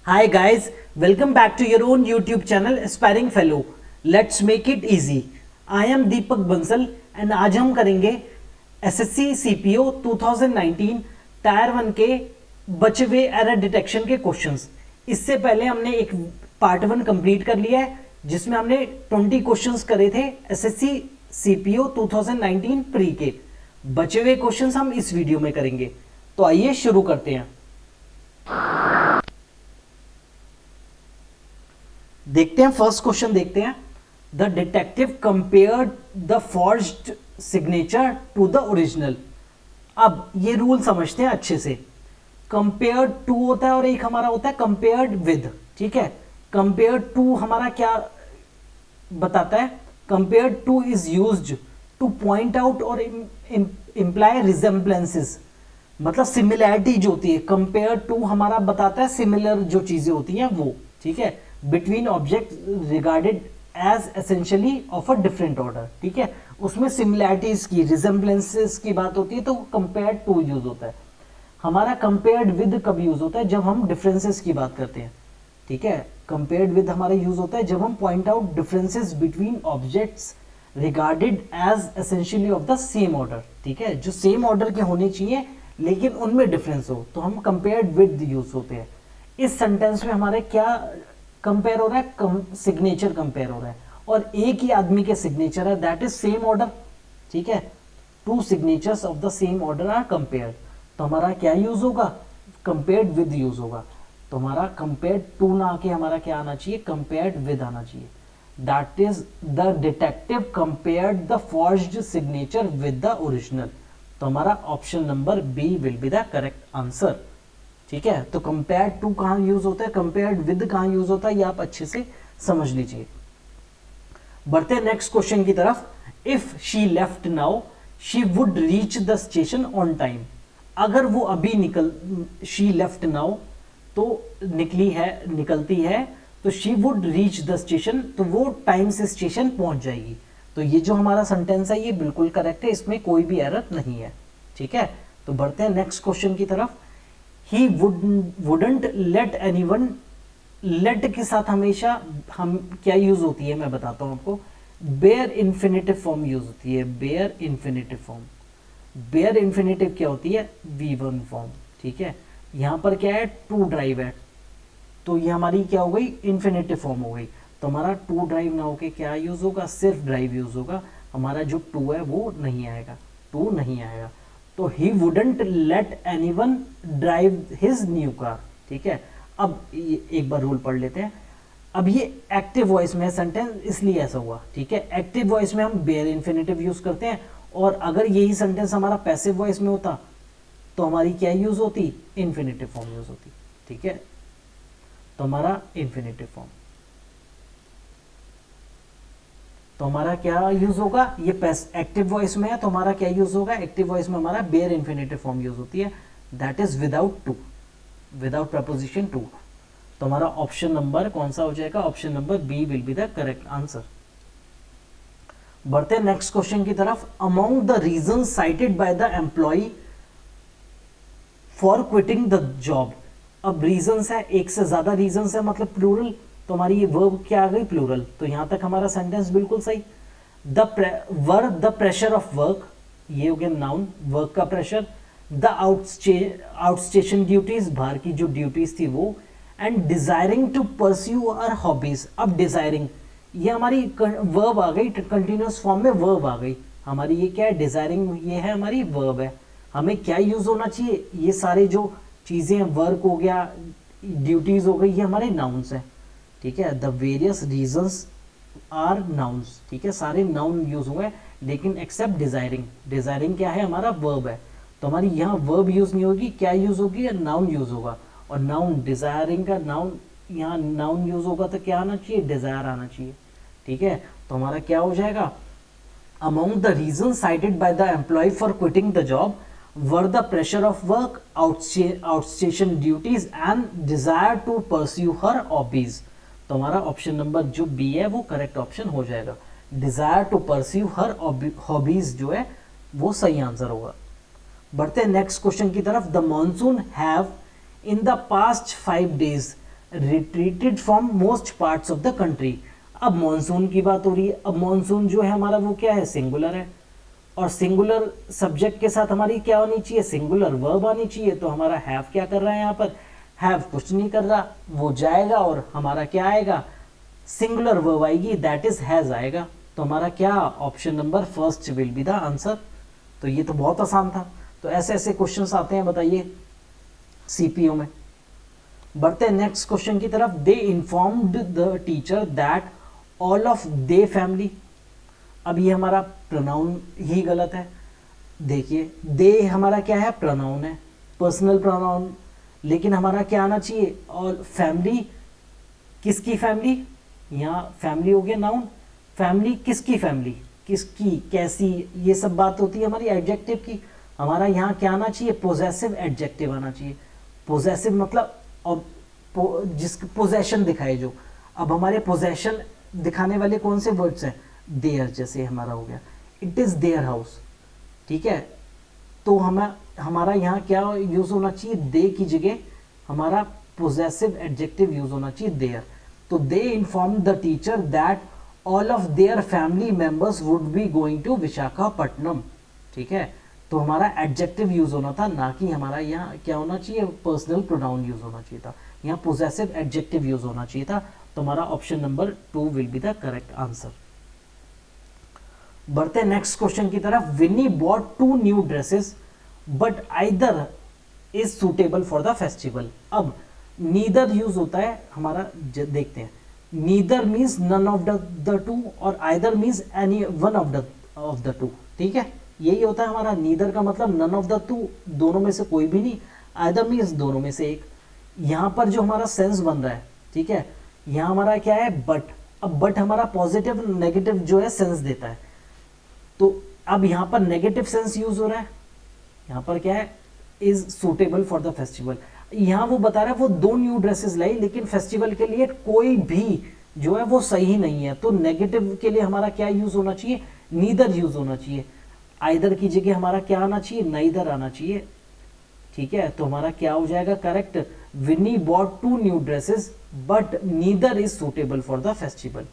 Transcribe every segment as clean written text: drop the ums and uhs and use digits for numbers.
Hi guys, welcome back to your own YouTube channel Aspiring Fellow. Let's make it easy. I am Deepak Bansal and आज हम करेंगे SSC CPO 2019 tyre 1 के बचे हुए error detection के questions. इससे पहले हमने एक पार्ट 1 कंप्लीट कर लिया है जिसमें हमने 20 क्वेश्चंस करे थे SSC CPO 2019 प्री के। बचे हुए क्वेश्चंस हम इस वीडियो में करेंगे, तो आइए शुरू करते हैं। देखते हैं फर्स्ट क्वेश्चन देखते हैं। The detective compared the forged signature to the original. अब ये रूल समझते हैं अच्छे से। कंपेयर्ड टू होता है और एक हमारा होता है कंपेयर्ड विद। ठीक है, कंपेयर्ड टू हमारा क्या बताता है? Compared two is used two point out और इंप्लाई रिजेम्बलेंसेस, मतलब सिमिलैरिटी जो होती है। कंपेयर्ड टू हमारा बताता है सिमिलर जो चीजें होती हैं वो। ठीक है, between object regarded as essentially of a different order. ठीक है, उसमें सिमिलैरिटीज की रिजेम्बलेंसेस की बात होती है तो कंपेयर्ड टू यूज होता है। हमारा कंपेयर्ड विद कब यूज होता है? जब हम डिफरेंसेस की बात करते हैं। ठीक है, कंपेयर्ड विद हमारा यूज होता है जब हम point out differences between objects regarded as essentially of the same order. ठीक है, जो सेम ऑर्डर के होने चाहिए लेकिन उनमें डिफरेंस हो तो हम कंपेयर्ड विद यूज होते हैं। इस सेंटेंस में हमारे क्या कंपेयर हो रहा है? सिग्नेचर कंपेयर हो रहा है और एक ही आदमी के सिग्नेचर है, दैट इज सेम ऑर्डर। ठीक है, two signatures of the same order are compared, तो हमारा क्या यूज होगा? कंपेयर्ड विद यूज होगा। तो हमारा कंपेयर्ड टू ना आके हमारा क्या आना चाहिए? कंपेयर्ड विद आना चाहिए। That is the detective compared the forged signature with the original. तो हमारा option number B will be the correct answer. ठीक है, तो कंपेयर टू कहां यूज होता है, कंपेयर्ड विद कहां यूज होता है, ये आप अच्छे से समझ लीजिए। बढ़ते हैं नेक्स्ट क्वेश्चन की तरफ। If she left now she would reach the station on time. अगर वो अभी शी लेफ्ट नाउ तो निकलती है तो she would reach the station, तो वो टाइम से स्टेशन पहुंच जाएगी। तो ये जो हमारा सेंटेंस है ये बिल्कुल करेक्ट है, इसमें कोई भी एरर नहीं है। ठीक है, तो बढ़ते हैं नेक्स्ट क्वेश्चन की तरफ। He wouldn't let anyone, let के साथ हमेशा हम क्या यूज होती है मैं बताता हूं आपको। बेयर इन्फिनेटिव फॉर्म यूज होती है। Bare infinitive form, bare infinitive क्या होती है? V1 form. ठीक है, यहां पर क्या है? टू ड्राइव है, तो ये हमारी क्या हो गई? इन्फिनेटिव फॉर्म हो गई। तो हमारा टू ड्राइव ना होके क्या यूज होगा? सिर्फ ड्राइव यूज होगा। हमारा जो टू है वो नहीं आएगा, टू नहीं आएगा। तो ही wouldn't let anyone drive his new car. ठीक है, अब एक बार रूल पढ़ लेते हैं। अब ये एक्टिव वॉइस में सेंटेंस इसलिए ऐसा हुआ। ठीक है, एक्टिव वॉइस में हम बेयर इन्फिनेटिव यूज करते हैं और अगर यही सेंटेंस हमारा पैसिव वॉइस में होता तो हमारी क्या यूज होती? इन्फिनेटिव फॉर्म यूज होती। ठीक है, तो हमारा इन्फिनेटिव फॉर्म, तो हमारा क्या यूज होगा? ये एक्टिव वॉइस में है तो हमारा क्या यूज होगा? एक्टिव वॉइस में हमारा बेयर इन्फिनेटिव फॉर्म यूज होती है, that is without to, without preposition to. तो हमारा ऑप्शन नंबर कौन सा हो जाएगा? Option number B will be the correct answer. बढ़ते हैं नेक्स्ट क्वेश्चन की तरफ। Among the reason cited by the employ for quitting the job. अब रीजंस है, एक से ज्यादा रीजंस है, मतलब प्लूरल, तो हमारी ये वर्ब क्या आ गई? प्लूरल। तो यहां तक हमारा सेंटेंस बिल्कुल सही। द प्रेशर ऑफ वर्क, ये हो गया नाउन, वर्क का प्रेशर। द आउटस्टेशन ड्यूटीज, बाहर की जो ड्यूटीज थी वो। And desiring to pursue our hobbies. अब डिजायरिंग ये हमारी वर्ब आ गई, कंटिन्यूअस फॉर्म में वर्ब आ गई हमारी। ये क्या है? डिजायरिंग, ये है हमारी वर्ब है। हमें क्या यूज होना चाहिए? ये सारे जो चीजें, वर्क हो गया, ड्यूटीज हो गई, ये हमारे नाउन्स हैं। ठीक है, the various reasons are nouns. ठीक है, सारे नाउन यूज हुए लेकिन एक्सेप्ट डिजायरिंग। डिजायरिंग क्या है? हमारा वर्ब है, तो हमारी यहाँ वर्ब यूज नहीं होगी, क्या यूज होगी? नाउन यूज होगा। और नाउन, डिजायरिंग का नाउन, यहाँ नाउन यूज होगा तो क्या आना चाहिए? डिजायर आना चाहिए। ठीक है, तो हमारा क्या हो जाएगा? Among the reason cited by the employ for quitting the job were the pressure of work, outstation duties and desire to pursue her hobbies. तो हमारा ऑप्शन नंबर जो बी है वो करेक्ट ऑप्शन हो जाएगा। Desire to pursue her hobbies जो है वो सही आंसर होगा। बढ़ते हैं नेक्स्ट क्वेश्चन की तरफ। The monsoon have in the past 5 days retreated from most parts of the country. अब मॉनसून की बात हो रही है, अब मॉनसून जो है हमारा वो क्या है, सिंगुलर है, और सिंगुलर सब्जेक्ट के साथ हमारी क्या होनी चाहिए, सिंगुलर वर्ब आनी चाहिए। तो हमारा हैव क्या कर रहा है यहाँ पर, हैव कुछ नहीं कर रहा, वो जाएगा और हमारा क्या आएगा, सिंगुलर वर्ब आएगी, दैट इज हैज आएगा। तो हमारा क्या, option number first will be the answer. तो ये तो बहुत आसान था। तो ऐसे ऐसे क्वेश्चंस आते हैं, बताइए सीपीओ में। बढ़ते हैं नेक्स्ट क्वेश्चन की तरफ। They informed the teacher that all of they family. अब ये हमारा प्रोनाउन ही गलत है। देखिए दे हमारा क्या है, प्रोनाउन है, पर्सनल प्रोनाउन, लेकिन हमारा क्या आना चाहिए, और फैमिली किसकी फैमिली, यहाँ फैमिली हो गया नाउन, फैमिली किसकी फैमिली, किसकी, कैसी, ये सब बात होती है हमारी एडजेक्टिव की। हमारा यहाँ क्या आना चाहिए, पोजेसिव एडजेक्टिव आना चाहिए। पोजेसिव मतलब और जिस पोजेशन दिखाए जो। अब हमारे पोजेशन दिखाने वाले कौन से वर्ड्स हैं, देयर, जैसे हमारा हो गया इट इज देयर हाउस, ठीक है। तो हमारा यहाँ क्या यूज होना चाहिए, दे की जगह हमारा पोजेसिव एडजेक्टिव यूज होना चाहिए, देयर। तो they inform the teacher that all of their family members would be going to Visakhapatnam, ठीक है। तो हमारा एडजेक्टिव यूज होना था, ना कि हमारा यहाँ क्या होना चाहिए, पर्सनल प्रोनाउन यूज होना चाहिए था, यहाँ पोजेसिव एडजेक्टिव यूज होना चाहिए था। तो हमारा option number 2 will be the correct answer. बढ़ते हैं नेक्स्ट क्वेश्चन की तरफ। Vinny bought 2 new dresses but either is suitable for the festival. अब नीदर यूज होता है हमारा, देखते हैं, neither means none of the two, और either means any one of the two, ठीक है। यही होता है हमारा, नीदर का मतलब नन ऑफ द टू, दोनों में से कोई भी नहीं, आइदर मीन्स दोनों में से एक। यहाँ पर जो हमारा सेंस बन रहा है, ठीक है, यहाँ हमारा क्या है, बट। अब बट हमारा पॉजिटिव नेगेटिव जो है सेंस देता है, तो अब यहाँ पर नेगेटिव सेंस यूज हो रहा है, यहाँ पर क्या है, is suitable for the festival. यहाँ वो बता रहा है वो 2 न्यू ड्रेसेस लाई, लेकिन फेस्टिवल के लिए कोई भी जो है वो सही नहीं है। तो नेगेटिव के लिए हमारा क्या यूज होना चाहिए, नीदर यूज होना चाहिए। आइदर की जगह हमारा क्या आना चाहिए, नाइदर आना चाहिए, ठीक है। तो हमारा क्या हो जाएगा correct, Winnie bought 2 new dresses but neither is suitable for the festival,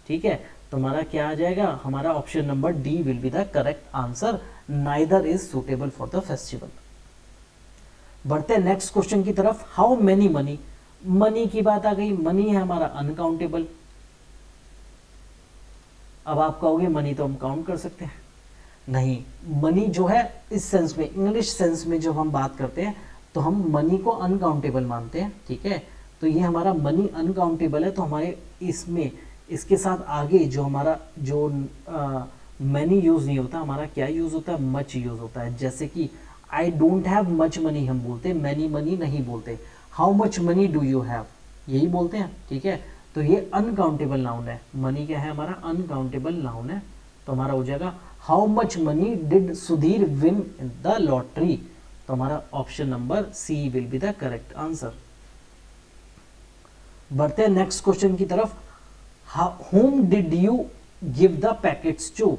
ठीक है। तो हमारा क्या आ जाएगा, हमारा option number D will be the correct answer, neither is suitable for the festival. बढ़ते हैं नेक्स्ट क्वेश्चन की तरफ। हाउ मेनी मनी, मनी की बात आ गई, मनी है हमारा अनकाउंटेबल। अब आप कहोगे मनी तो हम काउंट कर सकते हैं, नहीं, मनी जो है इस सेंस में, इंग्लिश सेंस में जब हम बात करते हैं तो हम मनी को अनकाउंटेबल मानते हैं, ठीक है। तो ये हमारा मनी अनकाउंटेबल है, तो हमारे इसमें इसके साथ आगे जो हमारा जो मनी यूज नहीं होता, हमारा क्या यूज होता है, मच यूज होता है। जैसे कि I don't have much money हम बोलते हैं, मैनी मनी नहीं बोलते। How much money do you have, यही बोलते हैं, ठीक है। तो ये अनकाउंटेबल नाउन है, मनी क्या है हमारा, अनकाउंटेबल नाउन है। तो हमारा हो जाएगा how much money did Sudhir win in the lottery. तो हमारा option number C will be the correct answer. बढ़ते हैं नेक्स्ट क्वेश्चन की तरफ। whom did you give the packets to,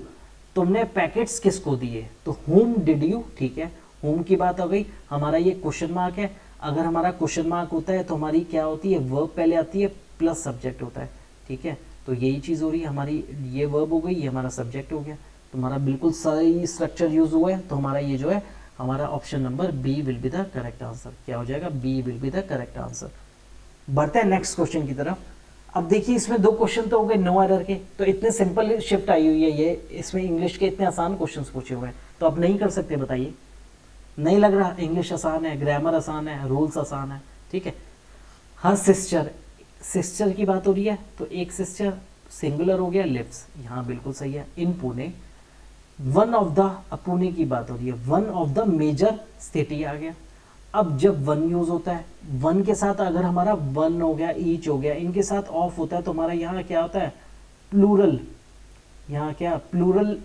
तुमने पैकेट्स किसको दिए, तो whom did you, ठीक है, whom की बात हो गई। हमारा ये क्वेश्चन मार्क है, अगर हमारा क्वेश्चन मार्क होता है तो हमारी क्या होती है, वर्ब पहले आती है प्लस सब्जेक्ट होता है, ठीक है। तो यही चीज हो रही है हमारी, ये वर्ब हो गई, ये हमारा सब्जेक्ट हो गया। तो हमारा बिल्कुल सही स्ट्रक्चर यूज हुआ है। तो हमारा ये जो है हमारा option number B will be the correct answer. क्या हो जाएगा, B will be the correct answer. बढ़ते हैं नेक्स्ट क्वेश्चन की तरफ। अब देखिए इसमें 2 क्वेश्चन तो हो गए नो एरर के, तो इतने सिंपल शिफ्ट आई हुई है ये, इसमें इंग्लिश के इतने आसान क्वेश्चंस पूछे हुए हैं, तो आप नहीं कर सकते, बताइए, नहीं लग रहा, इंग्लिश आसान है, ग्रामर आसान है, रूल्स आसान है, ठीक है। हर सिस्टर, सिस्टर की बात हो रही है, तो एक सिस्टर सिंगुलर हो गया, लिव्स, यहाँ बिल्कुल सही है, in Pune. One of the, Pune की बात हो रही है, one of the major city आ गया। अब जब वन यूज होता है, वन के साथ अगर हमारा वन हो गया, ईच हो गया, इनके साथ ऑफ होता है, तो हमारा यहाँ क्या होता है, प्लूरल, यहाँ क्या प्लूरल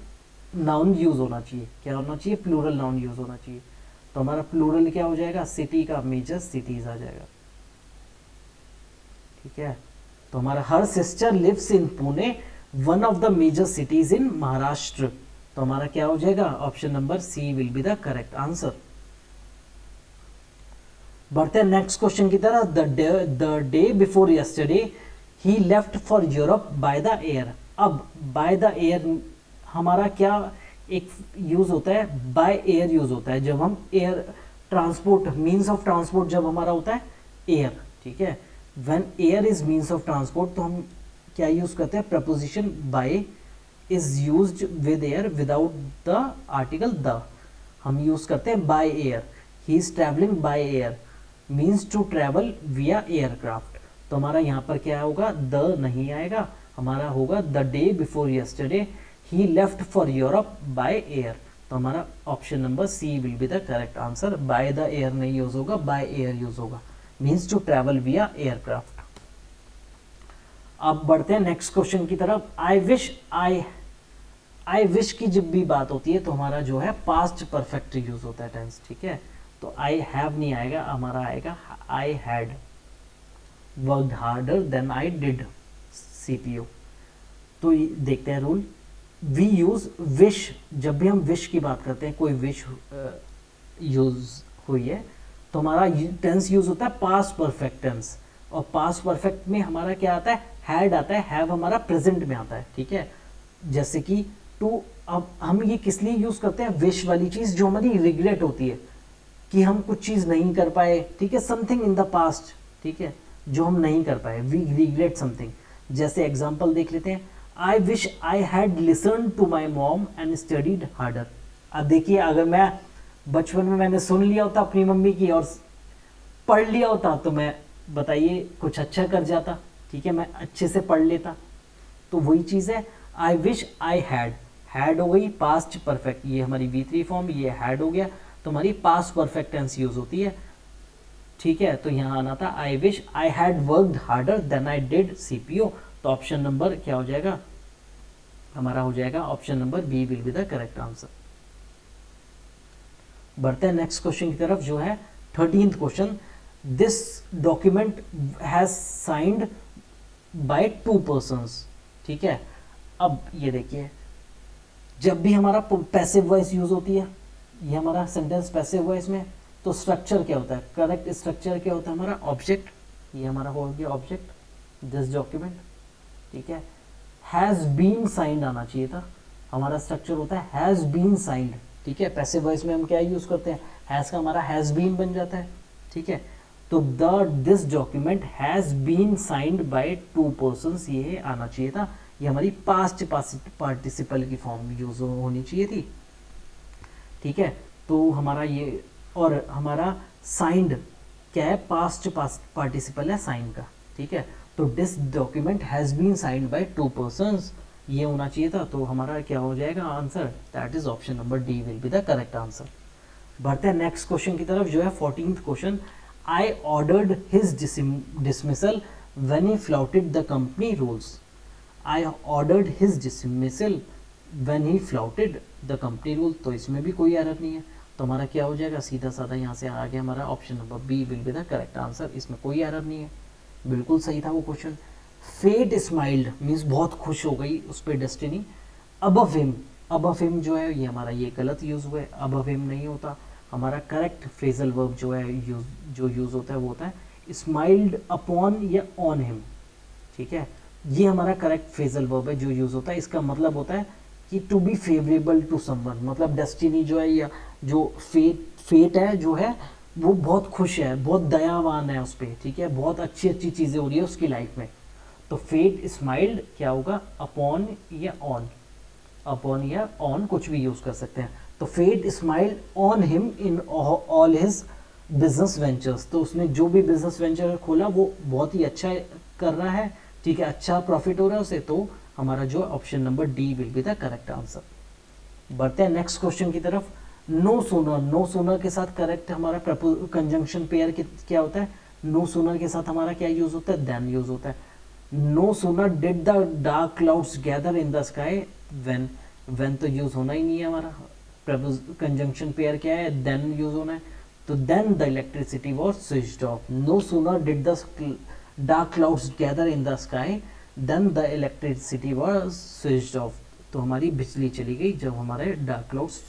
नाउन यूज होना चाहिए, क्या होना चाहिए, प्लूरल नाउन यूज होना चाहिए। तो हमारा प्लूरल क्या हो जाएगा, सिटी का मेजर सिटीज आ जाएगा, ठीक है। तो हमारा her sister lives in Pune, one of the major cities in Maharashtra. तो हमारा क्या हो जाएगा, option number C will be the correct answer. बढ़ते हैं नेक्स्ट क्वेश्चन की तरफ। The day before yesterday he left for Europe by the air. अब बाय द एयर हमारा क्या एक यूज होता है, बाय एयर यूज होता है जब हम air transport, means of transport जब हमारा होता है एयर, ठीक है। When air is means of transport तो हम क्या यूज करते हैं, preposition by is used with air without the article the, हम यूज करते हैं by air. He is travelling by air means to travel via aircraft. तो हमारा यहाँ पर क्या होगा, द नहीं आएगा, हमारा होगा the day before yesterday he left for Europe by air. तो हमारा option number C will be the correct answer. By the air नहीं यूज होगा, बाय एयर यूज होगा, means to travel via aircraft. अब बढ़ते हैं नेक्स्ट क्वेश्चन की तरफ। आई विश की जब भी बात होती है तो हमारा जो है पास्ट परफेक्ट यूज होता है टेंस, ठीक है। तो आई हैव नहीं आएगा, हमारा आएगा I had worked harder than I did CPU. तो देखते हैं रूल। वी यूज विश, जब भी हम विश की बात करते हैं, कोई विश यूज हुई है तो हमारा टेंस यूज होता है पास्ट परफेक्ट टेंस। और पास्ट परफेक्ट में हमारा क्या आता है, हैड आता है, हैव हमारा प्रेजेंट में आता है, ठीक है। जैसे कि टू, अब हम ये किस लिए यूज करते हैं, विश वाली चीज जो हमारी रिग्रेट होती है कि हम कुछ चीज नहीं कर पाए, ठीक है, समथिंग इन द पास्ट, ठीक है, जो हम नहीं कर पाए, वी रिग्रेट समथिंग। जैसे एग्जांपल देख लेते हैं, I wish I had listen to my mom and studied harder. अब देखिए, अगर मैं बचपन में मैंने सुन लिया होता अपनी मम्मी की और पढ़ लिया होता तो मैं, बताइए, कुछ अच्छा कर जाता, ठीक है, मैं अच्छे से पढ़ लेता। तो वही चीज़ है, आई विश आई हैड हो गई पास्ट परफेक्ट, ये हमारी V3 फॉर्म, ये हैड हो गया, तो हमारी पास्ट परफेक्ट टेंस यूज होती है, ठीक है। तो यहाँ आना था I wish I had worked harder than I did CPO. तो ऑप्शन नंबर क्या हो जाएगा, हमारा हो जाएगा option number B will be the correct answer. बढ़ते हैं नेक्स्ट क्वेश्चन की तरफ, जो है 13th question. This document has signed by 2 persons, ठीक है। अब ये देखिए, जब भी हमारा पैसिव वॉइस यूज होती है, ये हमारा सेंटेंस पैसिव वॉइस में, तो स्ट्रक्चर क्या होता है, करेक्ट स्ट्रक्चर क्या होता है हमारा, ऑब्जेक्ट, ये हमारा हो गया ऑब्जेक्ट, दिस डॉक्यूमेंट, ठीक है। हैज बीन साइंड आना चाहिए था, हमारा स्ट्रक्चर होता है हैज बीन साइंड, ठीक है। पैसिव वॉइस में हम क्या यूज करते हैं, हैज का हमारा हैज बीन बन जाता है, ठीक है। तो this document has been signed by 2 persons, ये आना चाहिए था, ये हमारी पास्ट पार्टिसिपल की फॉर्म यूज होनी चाहिए थी, ठीक है। तो हमारा ये, और हमारा साइंड क्या है, पास्ट पार्टिसिपल है साइन का, ठीक है। तो this document has been signed by 2 persons, ये होना चाहिए था। तो हमारा क्या हो जाएगा answer, that is option number D will be the correct answer. बढ़ते हैं नेक्स्ट क्वेश्चन की तरफ, जो है 14th question. I ordered his dismissal when he flouted the company rules. I ordered his dismissal when he flouted the company rule. तो इसमें भी कोई एरर नहीं है, तो हमारा क्या हो जाएगा, सीधा साधा यहाँ से आ गया हमारा option number B will be the correct answer. इसमें कोई एरर नहीं है, बिल्कुल सही था वो क्वेश्चन। फेट स्माइल्ड मीन्स बहुत खुश हो गई उस पर डेस्टिनी। अबव हिम जो है ये हमारा ये गलत यूज हुआ है, अबव हिम नहीं होता, हमारा करेक्ट फ्रेजल वर्ब जो है जो यूज होता है वो होता है स्माइल्ड अपॉन या ऑन हिम, ठीक है। ये हमारा करेक्ट फ्रेजल वर्ब है जो यूज होता है। इसका मतलब होता है कि to be favourable to someone, मतलब डेस्टिनी जो है या जो फेट है जो है वो बहुत खुश है, बहुत दयावान है उस पर, ठीक है, बहुत अच्छी अच्छी चीज़ें हो रही है उसकी लाइफ में। तो फेट स्माइल्ड क्या होगा, अपॉन या ऑन, अपॉन या ऑन कुछ भी यूज कर सकते हैं। तो fate smiled on him in all his business ventures. तो उसने जो भी बिजनेस वेंचर खोला वो बहुत ही अच्छा कर रहा है, ठीक है, अच्छा प्रॉफिट हो रहा है उसे। तो हमारा जो option number D will be the correct answer. बढ़ते हैं नेक्स्ट क्वेश्चन की तरफ। नो सूनर के साथ करेक्ट हमारा कंजंक्शन पेयर क्या होता है, नो सूनर के साथ हमारा क्या यूज होता है, देन यूज होता है। No sooner did the dark clouds gather in the sky, when तो यूज होना ही नहीं है हमारा, कंजंक्शन पेयर क्या है, देन यूज होना है। तो then the electricity was switched off. No sooner did the dark clouds gather in the sky then the electricity was switched off. तो हमारी बिजली चली गई जब हमारे डार्क क्लाउड्स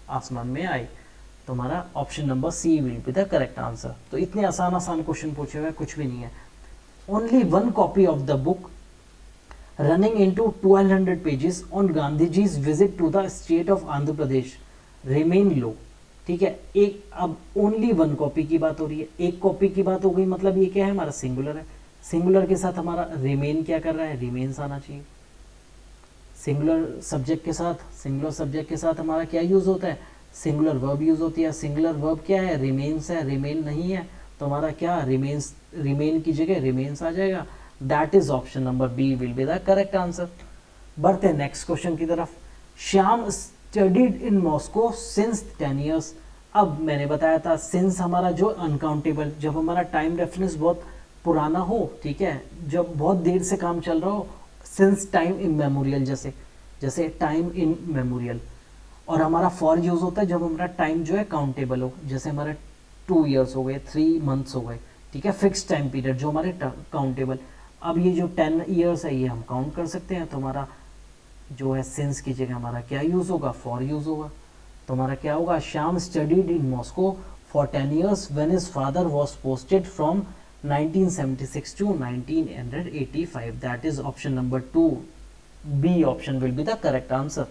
आसमान में आए। तो हमारा option number C will be the correct answer. तो इतने आसान आसान क्वेश्चन पूछे हुए कुछ भी नहीं है। Only one copy of the book running into 1200 pages on Gandhiji's visit to the state of Andhra Pradesh remain low। ठीक है, एक अब ओनली वन कॉपी की बात हो रही है, एक कॉपी की बात हो गई, मतलब ये क्या है हमारा सिंगुलर है। सिंगुलर के साथ हमारा रिमेन क्या कर रहा है, रिमेन्स आना चाहिए। सिंगुलर सब्जेक्ट के साथ हमारा क्या यूज होता है, सिंगुलर वर्ब यूज होती है। सिंगुलर वर्ब क्या है, रिमेन्स है, रिमेन नहीं है तो हमारा क्या रिमेन्स, रिमेन की जगह रिमेन्स आ जाएगा। That is option number B will be the correct answer. बढ़ते हैं नेक्स्ट क्वेश्चन की तरफ। Shyam studied in Moscow since 10 years। अब मैंने बताया था सिंस हमारा जो अनकाउंटेबल, जब हमारा टाइम रेफरेंस बहुत पुराना हो, ठीक है, जब बहुत देर से काम चल रहा हो, सिंस टाइम इमेमोरियल जैसे टाइम इन मेमोरियल। और हमारा फॉर यूज होता है जब हमारा टाइम जो है काउंटेबल हो, जैसे हमारा 2 years हो गए, 3 months हो गए, ठीक है, फिक्स टाइम पीरियड जो हमारे काउंटेबल। अब ये जो 10 years है ये हम काउंट कर सकते हैं, तो हमारा जो है सिंस की जगह हमारा क्या यूज होगा, फॉर यूज होगा। तो हमारा क्या होगा, Shyam studied in Moscow for 10 years when his father was posted from 1976 to 1985। That is option number 2, B option will be the correct answer.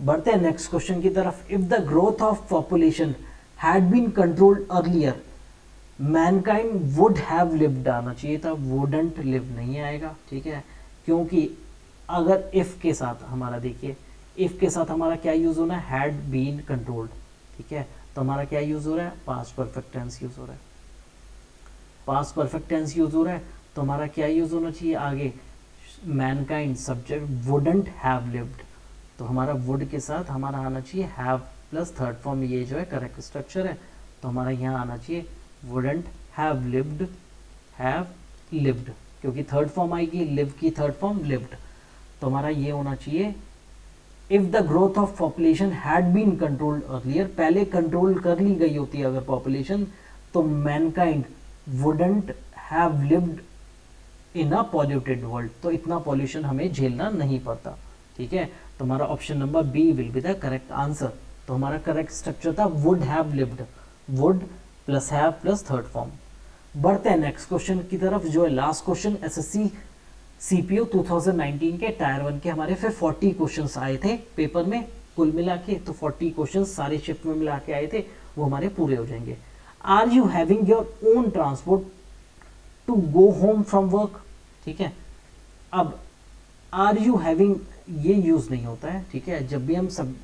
बढ़ते हैं नेक्स्ट क्वेश्चन की तरफ। If the growth of population had been controlled earlier mankind would have lived आना चाहिए था, wouldn't live नहीं आएगा, ठीक है, क्योंकि अगर इफ के साथ हमारा देखिए, इफ के साथ हमारा क्या यूज होना है, हैड बीन कंट्रोल्ड, ठीक है, तो हमारा क्या यूज हो रहा है, पास्ट परफेक्ट टेंस यूज हो रहा है। पास्ट परफेक्ट टेंस यूज हो रहा है तो हमारा क्या यूज होना चाहिए आगे, Mankind subject wouldn't have lived, तो हमारा वुड के साथ हमारा आना चाहिए हैव प्लस थर्ड फॉर्म, ये जो है करेक्ट स्ट्रक्चर है, तो हमारा यहाँ आना चाहिए wouldn't have lived, क्योंकि थर्ड फॉर्म आएगी, लिव की थर्ड फॉर्म लिव्ड, तो हमारा ये होना चाहिए if the growth of population had been controlled earlier, पहले कंट्रोल कर ली गई होती है अगर पॉपुलेशन, तो mankind wouldn't have lived in a polluted world, तो इतना पॉल्यूशन हमें झेलना नहीं पड़ता, ठीक है, तो हमारा option number B will be the correct answer. तो हमारा करेक्ट स्ट्रक्चर था would have lived, would plus have plus third form. बढ़ते हैं नेक्स्ट क्वेश्चन की तरफ जो है लास्ट क्वेश्चन। एसएससी सीपीओ 2019 के टायर 1 के हमारे फिर 40 क्वेश्चंस आए थे पेपर में कुल मिला के, तो 40 क्वेश्चंस सारे शिफ्ट में मिला के आए थे, वो हमारे पूरे हो जाएंगे। Are you having your own transport to go home from work, ठीक है, अब आर यू हैविंग ये यूज नहीं होता है, ठीक है, जब भी हम सब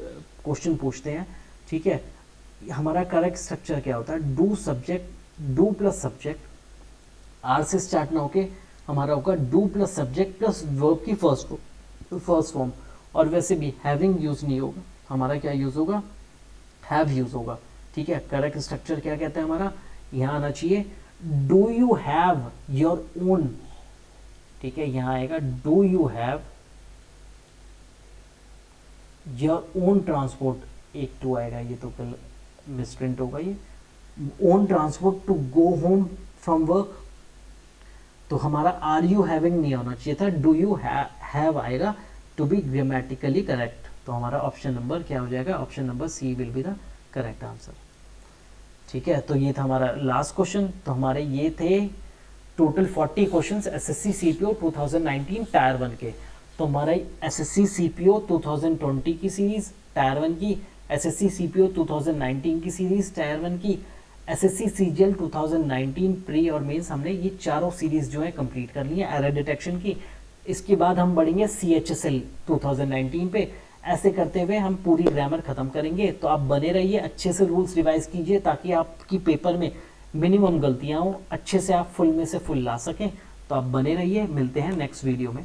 क्वेश्चन पूछते हैं, ठीक है, हमारा करेक्ट स्ट्रक्चर क्या होता है, do subject, do plus subject, are से स्टार्ट ना होके हमारा होगा do plus subject plus verb की फर्स्ट फॉर्म, और वैसे भी हैविंग यूज नहीं होगा, हमारा क्या यूज होगा, हैव यूज होगा, ठीक है। करेक्ट स्ट्रक्चर क्या कहता है हमारा, यहाँ आना चाहिए do you have your own, ठीक है, यहाँ आएगा do you have your own transport, एक टू आएगा, ये तो कल मिसप्रिंट होगा, ये own transport to go home from work, तो हमारा आर यू हैविंग नहीं होना चाहिए था, डू यू हैव आएगा टू बी ग्रामेटिकली करेक्ट, तो हमारा ऑप्शन नंबर क्या हो जाएगा, option number C will be the correct answer, ठीक है। तो ये था हमारा लास्ट क्वेश्चन, तो हमारे ये थे total 40 questions SSC CPO 2019 tyre 1 के। तो हमारा एसएससी सीपीओ 2020 की सीरीज टायर 1 की, एसएससी सीपीओ 2019 की सीरीज टायर 1 की, एसएससी सीजीएल 2019 प्री और मेंस, हमने ये चारों सीरीज जो है कंप्लीट कर ली है एरर डिटेक्शन की। इसके बाद हम बढ़ेंगे सीएचएसएल 2019 पे। ऐसे करते हुए हम पूरी ग्रामर खत्म करेंगे, तो आप बने रहिए, अच्छे से रूल्स रिवाइज कीजिए ताकि आपकी पेपर में मिनिमम गलतियां हो, अच्छे से आप फुल में से फुल ला सकें। तो आप बने रहिए, मिलते हैं नेक्स्ट वीडियो में।